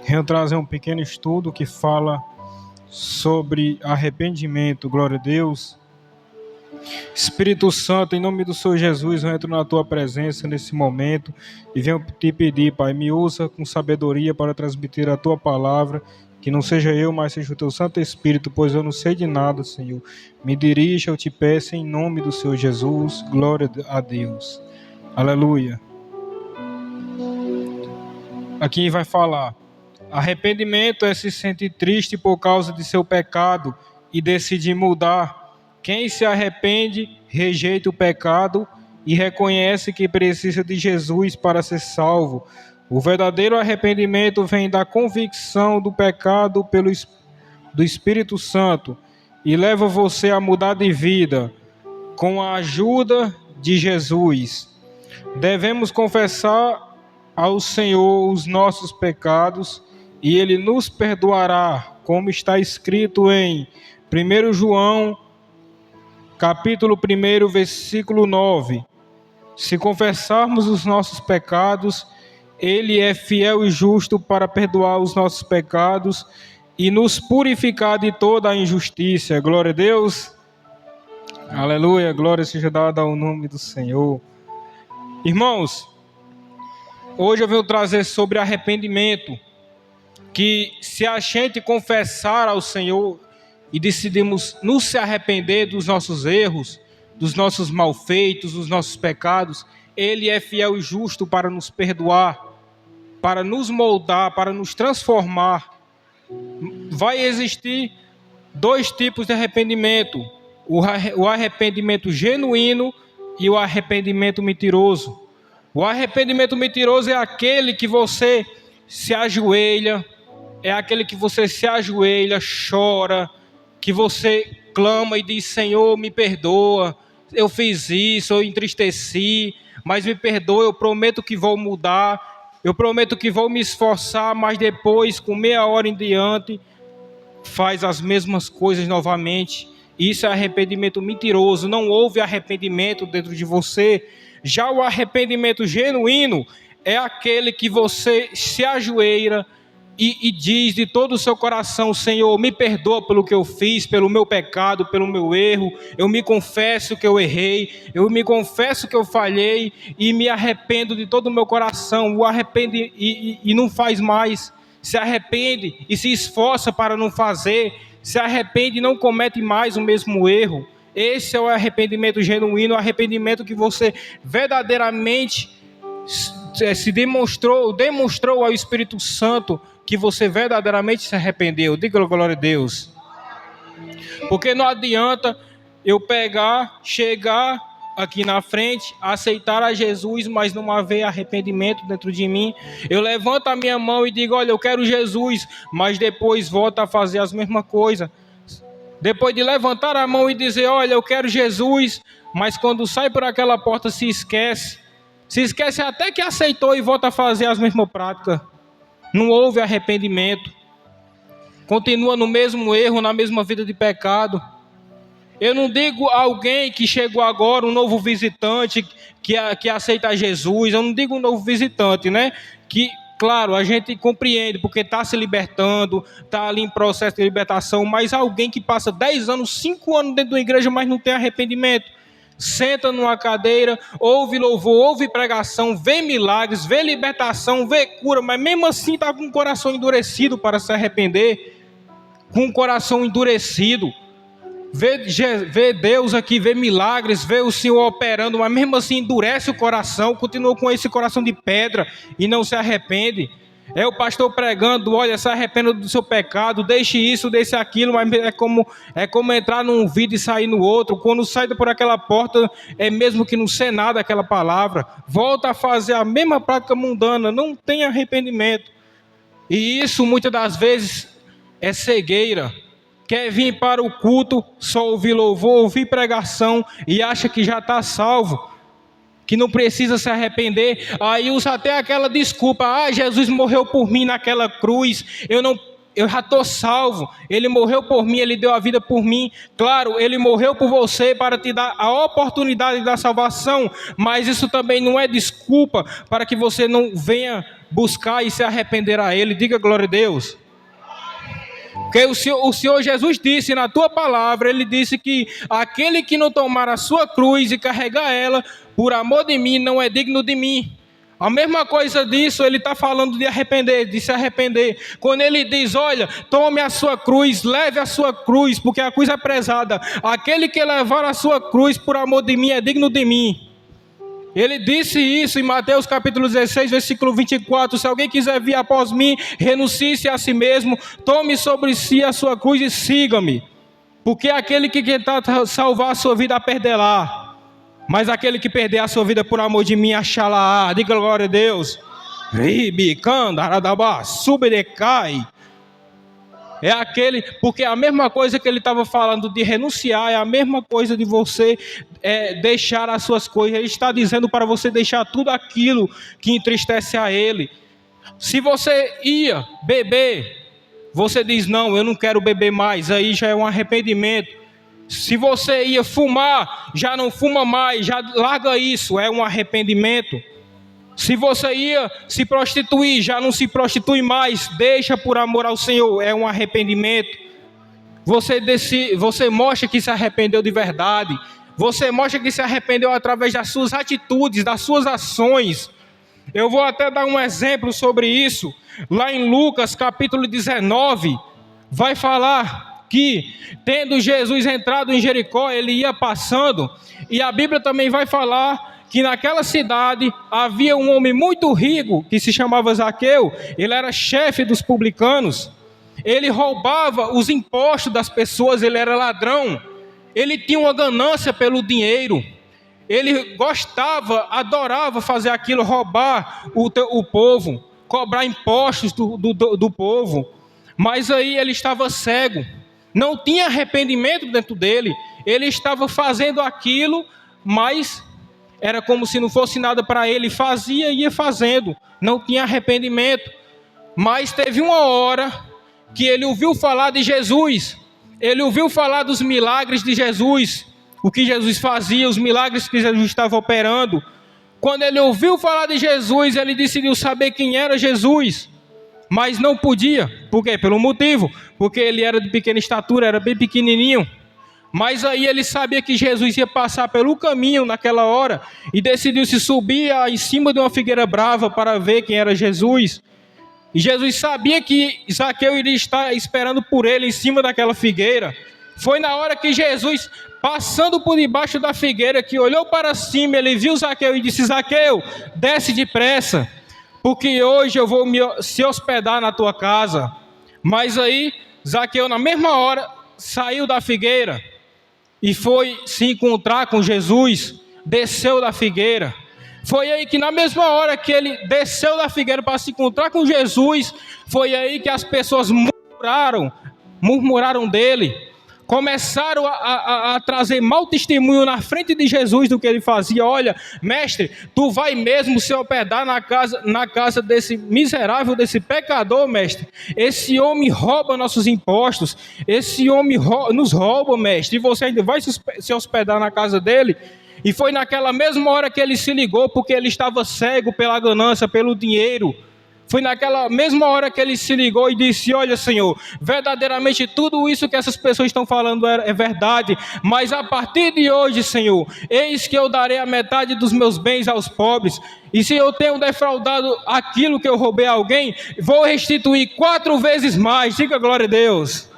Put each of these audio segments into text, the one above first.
Venho trazer um pequeno estudo que fala sobre arrependimento. Glória a Deus. Espírito Santo, em nome do Senhor Jesus, eu entro na tua presença nesse momento e venho te pedir, Pai, me usa com sabedoria para transmitir a tua palavra, que não seja eu, mas seja o teu Santo Espírito, pois eu não sei de nada, Senhor. Me dirija, eu te peço, em nome do Senhor Jesus. Glória a Deus. Aleluia. Aqui vai falar: arrependimento é se sentir triste por causa de seu pecado e decidir mudar. Quem se arrepende, rejeita o pecado e reconhece que precisa de Jesus para ser salvo. O verdadeiro arrependimento vem da convicção do pecado do Espírito Santo e leva você a mudar de vida com a ajuda de Jesus. Devemos confessar ao Senhor os nossos pecados e Ele nos perdoará, como está escrito em 1 João, capítulo 1, versículo 9. Se confessarmos os nossos pecados, Ele é fiel e justo para perdoar os nossos pecados e nos purificar de toda a injustiça. Glória a Deus. Aleluia, glória seja dada ao nome do Senhor. Irmãos, hoje eu venho trazer sobre arrependimento, que se a gente confessar ao Senhor e decidimos nos se arrepender dos nossos erros, dos nossos malfeitos, dos nossos pecados, Ele é fiel e justo para nos perdoar, para nos moldar, para nos transformar. Vai existir dois tipos de arrependimento: o arrependimento genuíno e o arrependimento mentiroso. O arrependimento mentiroso é aquele que você se ajoelha, chora, que você clama e diz: Senhor, me perdoa, eu fiz isso, eu entristeci, mas me perdoa, eu prometo que vou mudar, eu prometo que vou me esforçar, mas depois, com meia hora em diante, faz as mesmas coisas novamente. Isso é arrependimento mentiroso, não houve arrependimento dentro de você. Já o arrependimento genuíno é aquele que você se ajoelha e diz de todo o seu coração: Senhor, me perdoa pelo que eu fiz, pelo meu pecado, pelo meu erro. Eu me confesso que eu errei, eu me confesso que eu falhei e me arrependo de todo o meu coração. O arrepende e não faz mais. Se arrepende e se esforça para não fazer. Se arrepende e não comete mais o mesmo erro. Esse é o arrependimento genuíno, o arrependimento que você verdadeiramente demonstrou ao Espírito Santo que você verdadeiramente se arrependeu. Diga glória a Deus. Porque não adianta eu chegar aqui na frente, aceitar a Jesus, mas não haver arrependimento dentro de mim. Eu levanto a minha mão e digo: olha, eu quero Jesus, mas depois volto a fazer as mesmas coisas. Depois de levantar a mão e dizer: olha, eu quero Jesus, mas quando sai por aquela porta se esquece até que aceitou e volta a fazer as mesmas práticas. Não houve arrependimento, continua no mesmo erro, na mesma vida de pecado. Eu não digo alguém que chegou agora, um novo visitante que aceita Jesus. Eu não digo um novo visitante, né? Que, claro, a gente compreende, porque está se libertando, está ali em processo de libertação. Mas alguém que passa 10 anos, 5 anos dentro da igreja, mas não tem arrependimento. Senta numa cadeira, ouve louvor, ouve pregação, vê milagres, vê libertação, vê cura, mas mesmo assim está com o coração endurecido para se arrepender. Com o coração endurecido. Vê Deus aqui, vê milagres, vê o Senhor operando, mas mesmo assim endurece o coração, continua com esse coração de pedra e não se arrepende. É o pastor pregando: olha, se arrependa do seu pecado, deixe isso, deixe aquilo, mas é como entrar num vídeo e sair no outro. Quando sai por aquela porta, é mesmo que não sei nada aquela palavra, volta a fazer a mesma prática mundana, não tem arrependimento. E isso muitas das vezes é cegueira. Quer vir para o culto, só ouvir louvor, ouvir pregação e acha que já está salvo, que não precisa se arrepender. Aí usa até aquela desculpa: Jesus morreu por mim naquela cruz, eu já estou salvo, Ele morreu por mim, Ele deu a vida por mim. Claro, Ele morreu por você para te dar a oportunidade da salvação, mas isso também não é desculpa para que você não venha buscar e se arrepender a Ele. Diga glória a Deus. Porque o Senhor Jesus disse na tua palavra, Ele disse que aquele que não tomar a sua cruz e carregar ela, por amor de mim, não é digno de mim. A mesma coisa disso, Ele está falando de arrepender, de se arrepender. Quando Ele diz, olha, tome a sua cruz, leve a sua cruz, porque a cruz é pesada. Aquele que levar a sua cruz por amor de mim é digno de mim. Ele disse isso em Mateus capítulo 16, versículo 24. Se alguém quiser vir após mim, renuncie-se a si mesmo, tome sobre si a sua cruz e siga-me. Porque aquele que tentar salvar a sua vida a perderá. Mas aquele que perder a sua vida por amor de mim, achará. Diga glória a Deus. Subdecai. É aquele, porque a mesma coisa que ele estava falando de renunciar, é a mesma coisa de você deixar as suas coisas. Ele está dizendo para você deixar tudo aquilo que entristece a ele. Se você ia beber, você diz, não, eu não quero beber mais, aí já é um arrependimento. Se você ia fumar, já não fuma mais, já larga isso, é um arrependimento. Se você ia se prostituir, já não se prostitui mais, deixa por amor ao Senhor, é um arrependimento. Você mostra que se arrependeu de verdade, você mostra que se arrependeu através das suas atitudes, das suas ações. Eu vou até dar um exemplo sobre isso, lá em Lucas capítulo 19, vai falar que tendo Jesus entrado em Jericó, ele ia passando, e a Bíblia também vai falar que naquela cidade havia um homem muito rico, que se chamava Zaqueu. Ele era chefe dos publicanos, ele roubava os impostos das pessoas, ele era ladrão, ele tinha uma ganância pelo dinheiro, ele gostava, adorava fazer aquilo, roubar o povo, cobrar impostos do povo. Mas aí ele estava cego, não tinha arrependimento dentro dele, ele estava fazendo aquilo, mas era como se não fosse nada para ele, fazia e ia fazendo, não tinha arrependimento. Mas teve uma hora que ele ouviu falar de Jesus, ele ouviu falar dos milagres de Jesus, o que Jesus fazia, os milagres que Jesus estava operando. Quando ele ouviu falar de Jesus, ele decidiu saber quem era Jesus, mas não podia. Por quê? Pelo motivo, porque ele era de pequena estatura, era bem pequenininho. Mas aí ele sabia que Jesus ia passar pelo caminho naquela hora e decidiu se subir em cima de uma figueira brava para ver quem era Jesus. E Jesus sabia que Zaqueu iria estar esperando por ele em cima daquela figueira. Foi na hora que Jesus, passando por debaixo da figueira, que olhou para cima, ele viu Zaqueu e disse, Zaqueu, desce depressa, porque hoje eu vou se hospedar na tua casa. Mas aí Zaqueu na mesma hora saiu da figueira e foi se encontrar com Jesus, desceu da figueira. Foi aí que na mesma hora que ele desceu da figueira para se encontrar com Jesus, foi aí que as pessoas murmuraram dele, começaram a trazer mau testemunho na frente de Jesus do que ele fazia. Olha, mestre, tu vai mesmo se hospedar na casa desse miserável, desse pecador, mestre? Esse homem rouba nossos impostos, esse homem nos rouba, mestre, e você ainda vai se hospedar na casa dele? E foi naquela mesma hora que ele se ligou, porque ele estava cego pela ganância, pelo dinheiro. Foi naquela mesma hora que ele se ligou e disse, olha, Senhor, verdadeiramente tudo isso que essas pessoas estão falando é verdade, mas a partir de hoje, Senhor, eis que eu darei a metade dos meus bens aos pobres, e se eu tenho defraudado aquilo que eu roubei a alguém, vou restituir 4 vezes mais. Diga glória a Deus.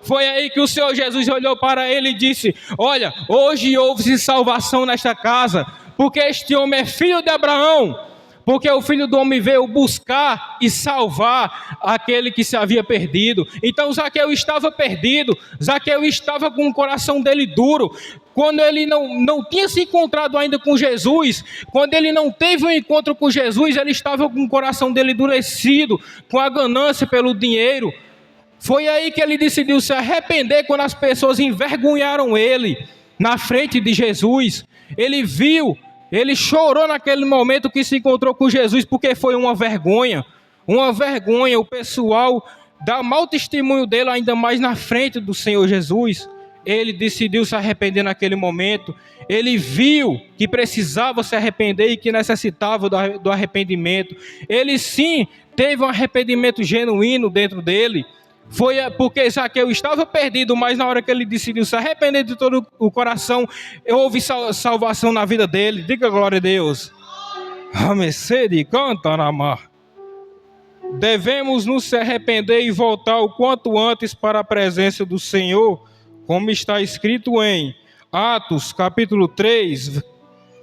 Foi aí que o Senhor Jesus olhou para ele e disse, olha, hoje houve salvação nesta casa, porque este homem é filho de Abraão, porque o Filho do Homem veio buscar e salvar aquele que se havia perdido. Então Zaqueu estava perdido, Zaqueu estava com o coração dele duro, quando ele não tinha se encontrado ainda com Jesus, quando ele não teve um encontro com Jesus, ele estava com o coração dele endurecido, com a ganância pelo dinheiro. Foi aí que ele decidiu se arrepender, quando as pessoas envergonharam ele na frente de Jesus. Ele viu, ele chorou naquele momento que se encontrou com Jesus, porque foi uma vergonha, o pessoal dá mau testemunho dele ainda mais na frente do Senhor Jesus. ele decidiu se arrepender naquele momento. Ele viu que precisava se arrepender e que necessitava do arrependimento. Ele sim teve um arrependimento genuíno dentro dele. Foi porque Zaqueu estava perdido, mas na hora que ele decidiu se arrepender de todo o coração, houve salvação na vida dele. Diga glória a Deus. Devemos nos arrepender e voltar o quanto antes para a presença do Senhor, como está escrito em Atos, capítulo 3,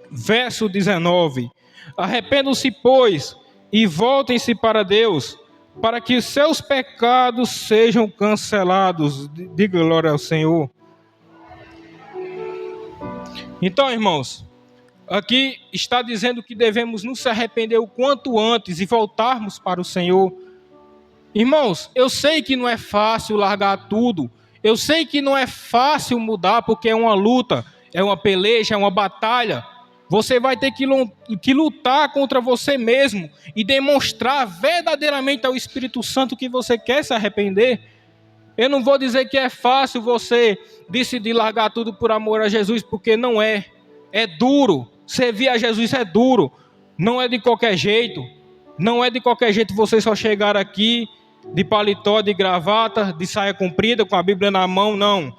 verso 19. Arrependam-se, pois, e voltem-se para Deus, para que os seus pecados sejam cancelados. Diga glória ao Senhor. Então, irmãos, aqui está dizendo que devemos nos arrepender o quanto antes e voltarmos para o Senhor. Irmãos, eu sei que não é fácil largar tudo. Eu sei que não é fácil mudar, porque é uma luta, é uma peleja, é uma batalha. Você vai ter que lutar contra você mesmo e demonstrar verdadeiramente ao Espírito Santo que você quer se arrepender. Eu não vou dizer que é fácil você decidir largar tudo por amor a Jesus, porque não é. É duro. Servir a Jesus é duro. Não é de qualquer jeito. Não é de qualquer jeito você só chegar aqui de paletó, de gravata, de saia comprida, com a Bíblia na mão, não.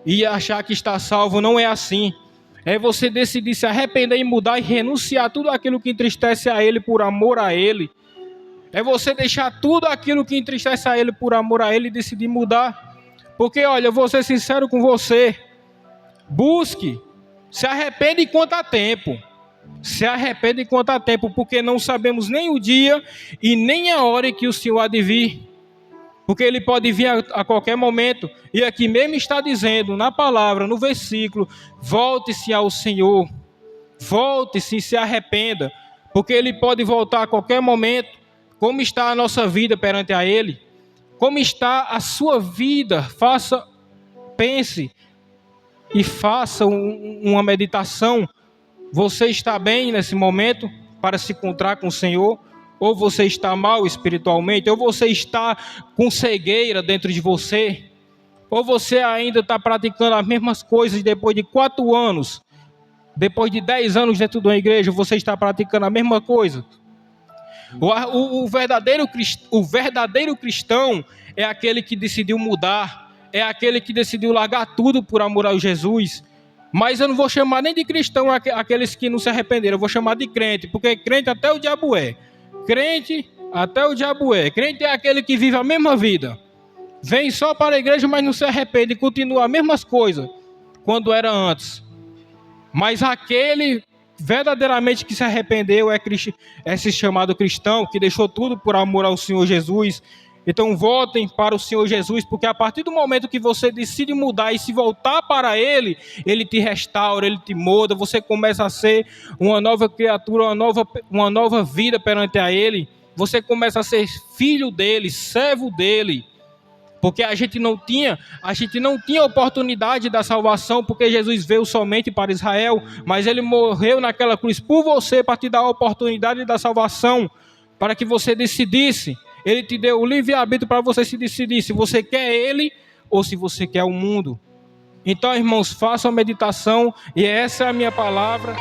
E achar que está salvo, não é assim. É você decidir se arrepender e mudar e renunciar tudo aquilo que entristece a Ele por amor a Ele. É você deixar tudo aquilo que entristece a Ele por amor a Ele e decidir mudar. Porque, olha, eu vou ser sincero com você. Busque, se arrepende enquanto há tempo. Se arrepende enquanto há tempo, porque não sabemos nem o dia e nem a hora em que o Senhor há de vir. Porque Ele pode vir a qualquer momento. E aqui mesmo está dizendo, na palavra, no versículo, volte-se ao Senhor. Volte-se e se arrependa. Porque Ele pode voltar a qualquer momento. Como está a nossa vida perante a Ele? Como está a sua vida? Pense e faça uma meditação. Você está bem nesse momento para se encontrar com o Senhor? Ou você está mal espiritualmente? Ou você está com cegueira dentro de você? Ou você ainda está praticando as mesmas coisas depois de 4 anos? Depois de 10 anos dentro de uma igreja, você está praticando a mesma coisa? O verdadeiro cristão é aquele que decidiu mudar. É aquele que decidiu largar tudo por amor a Jesus. Mas eu não vou chamar nem de cristão aqueles que não se arrependeram. Eu vou chamar de crente, porque crente até o diabo é. Crente até o diabo é. Crente é aquele que vive a mesma vida. Vem só para a igreja, mas não se arrepende e continua as mesmas coisas quando era antes. Mas aquele verdadeiramente que se arrependeu é esse chamado cristão, que deixou tudo por amor ao Senhor Jesus. Então voltem para o Senhor Jesus, porque a partir do momento que você decide mudar e se voltar para Ele, Ele te restaura, Ele te muda, você começa a ser uma nova criatura, uma nova vida perante a Ele. Você começa a ser filho dEle, servo dEle. Porque a gente não tinha oportunidade da salvação, porque Jesus veio somente para Israel, mas Ele morreu naquela cruz por você, para te dar a oportunidade da salvação, para que você decidisse. Ele te deu o livre-arbítrio para você se decidir se você quer Ele ou se você quer o mundo. Então, irmãos, façam a meditação e essa é a minha palavra.